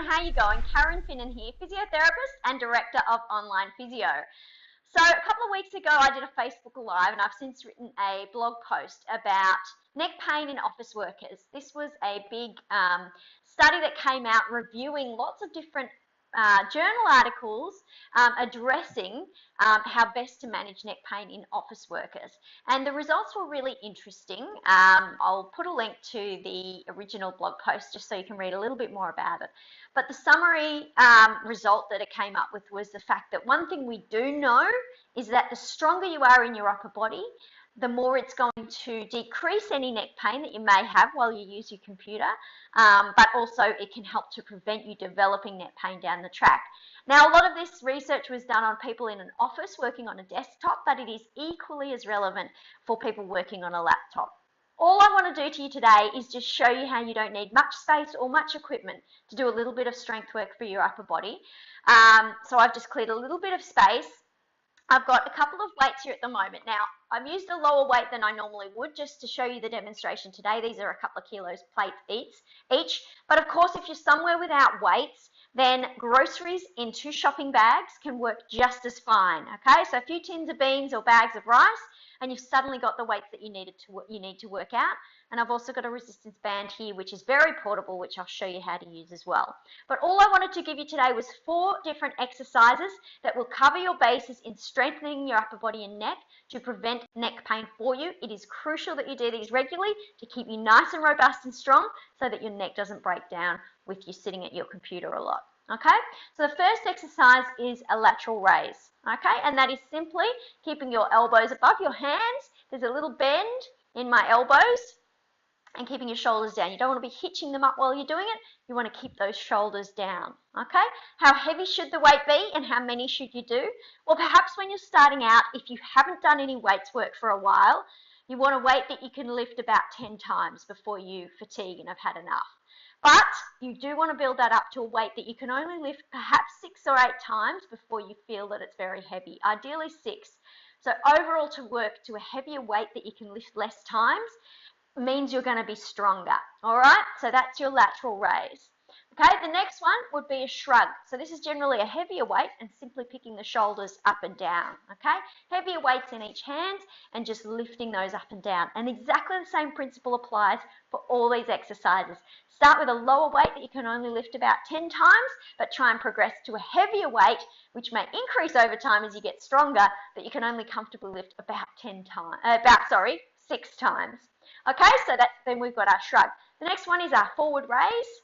how you going? Karen Finnan here, physiotherapist and director of Online Physio. So a couple of weeks ago, I did a Facebook Live and I've since written a blog post about neck pain in office workers. This was a big study that came out reviewing lots of different journal articles addressing how best to manage neck pain in office workers. And the results were really interesting. I'll put a link to the original blog post just so you can read a little bit more about it. But the summary result that it came up with was the fact that one thing we do know is that the stronger you are in your upper body, the more it's going to decrease any neck pain that you may have while you use your computer, but also it can help to prevent you developing neck pain down the track. Now, a lot of this research was done on people in an office working on a desktop, but it is equally as relevant for people working on a laptop. All I want to do to you today is just show you how you don't need much space or much equipment to do a little bit of strength work for your upper body. So I've just cleared a little bit of space. I've got a couple of weights here at the moment. Now, I've used a lower weight than I normally would just to show you the demonstration today. These are a couple of kilos plates each. But of course, if you're somewhere without weights, then groceries in 2 shopping bags can work just as fine, okay? So a few tins of beans or bags of rice, and you've suddenly got the weights that you need to work out. And I've also got a resistance band here, which is very portable, which I'll show you how to use as well. But all I wanted to give you today was 4 different exercises that will cover your bases in strengthening your upper body and neck to prevent neck pain for you. It is crucial that you do these regularly to keep you nice and robust and strong so that your neck doesn't break down with you sitting at your computer a lot. Okay, so the first exercise is a lateral raise. Okay, and that is simply keeping your elbows above your hands. There's a little bend in my elbows and keeping your shoulders down. You don't want to be hitching them up while you're doing it. You want to keep those shoulders down. Okay, how heavy should the weight be and how many should you do? Well, perhaps when you're starting out, if you haven't done any weights work for a while, you want a weight that you can lift about 10 times before you fatigue and have had enough. But you do want to build that up to a weight that you can only lift perhaps 6 or 8 times before you feel that it's very heavy, ideally 6. So overall, to work to a heavier weight that you can lift less times means you're going to be stronger. All right, so that's your lateral raise. Okay, the next one would be a shrug. So this is generally a heavier weight and simply picking the shoulders up and down. Okay, heavier weights in each hand and just lifting those up and down. And exactly the same principle applies for all these exercises. Start with a lower weight that you can only lift about 10 times, but try and progress to a heavier weight, which may increase over time as you get stronger, but you can only comfortably lift about 6 times. Okay, so then we've got our shrug. The next one is our forward raise.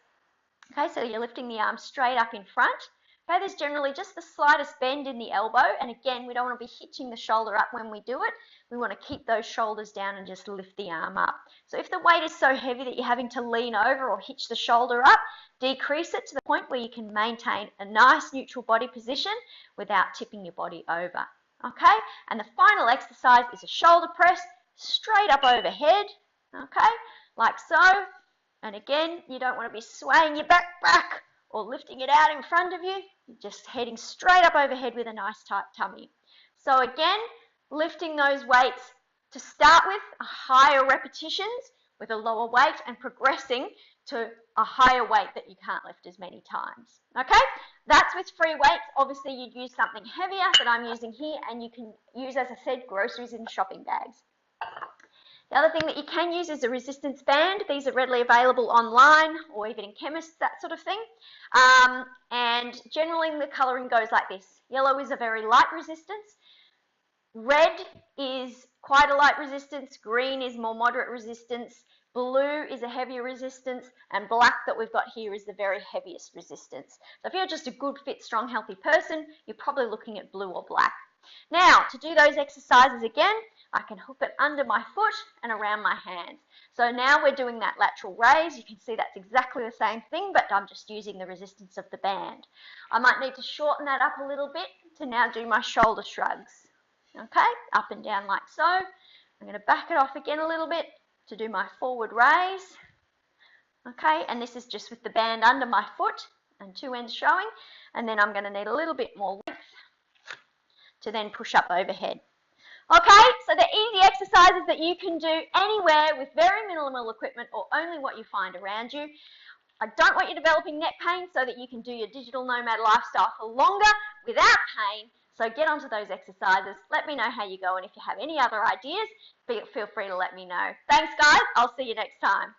Okay, so you're lifting the arm straight up in front. Okay, there's generally just the slightest bend in the elbow, and again, we don't want to be hitching the shoulder up when we do it. We want to keep those shoulders down and just lift the arm up. So if the weight is so heavy that you're having to lean over or hitch the shoulder up, decrease it to the point where you can maintain a nice neutral body position without tipping your body over. Okay, and the final exercise is a shoulder press straight up overhead. Okay, like so. And again, you don't want to be swaying your back or lifting it out in front of you. You're just heading straight up overhead with a nice tight tummy. So again, lifting those weights to start with, higher repetitions with a lower weight and progressing to a higher weight that you can't lift as many times. Okay, that's with free weights. Obviously, you'd use something heavier that I'm using here, and you can use, as I said, groceries in shopping bags. The other thing that you can use is a resistance band. These are readily available online or even in chemists, that sort of thing. And generally the colouring goes like this. Yellow is a very light resistance. Red is quite a light resistance. Green is more moderate resistance. Blue is a heavier resistance. And black that we've got here is the very heaviest resistance. So if you're just a good, fit, strong, healthy person, you're probably looking at blue or black. Now, to do those exercises again, I can hook it under my foot and around my hands. So now we're doing that lateral raise. You can see that's exactly the same thing, but I'm just using the resistance of the band. I might need to shorten that up a little bit to now do my shoulder shrugs. Okay, up and down like so. I'm going to back it off again a little bit to do my forward raise. Okay, and this is just with the band under my foot and 2 ends showing. And then I'm going to need a little bit more length to then push up overhead. Okay, so the easy exercises that you can do anywhere with very minimal equipment or only what you find around you. I don't want you developing neck pain so that you can do your digital nomad lifestyle for longer without pain. So get onto those exercises. Let me know how you go, and if you have any other ideas, feel free to let me know. Thanks, guys. I'll see you next time.